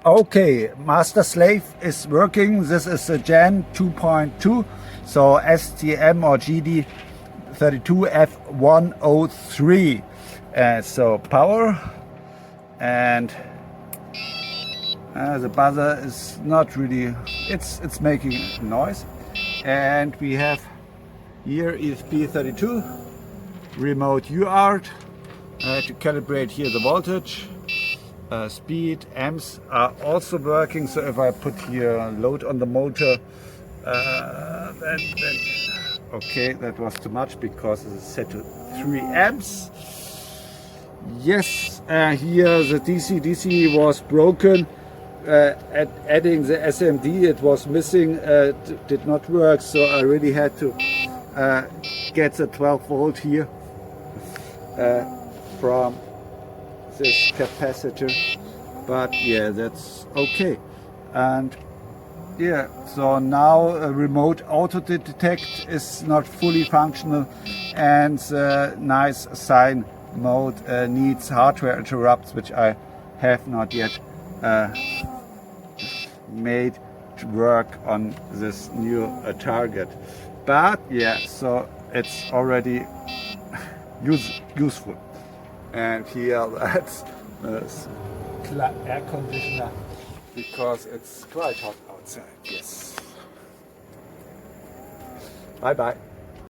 Okay, master slave is working. This is a Gen 2.2, so STM or GD32F103. So power, and the buzzer is not really, it's making noise. And we have here ESP32, remote UART to calibrate here the voltage. Speed, amps are also working, so if I put here load on the motor, then okay, that was too much because it's set to 3 amps. Yes, here the DC was broken. Adding the SMD, it was missing, did not work, so I really had to get the 12 volt here from this capacitor, but yeah, that's okay. And yeah, so now a remote auto detect is not fully functional, and the nice sine mode needs hardware interrupts, which I have not yet made to work on this new target. But yeah, so it's already useful. And here that's air conditioner because it's quite hot outside. Yes. Bye bye.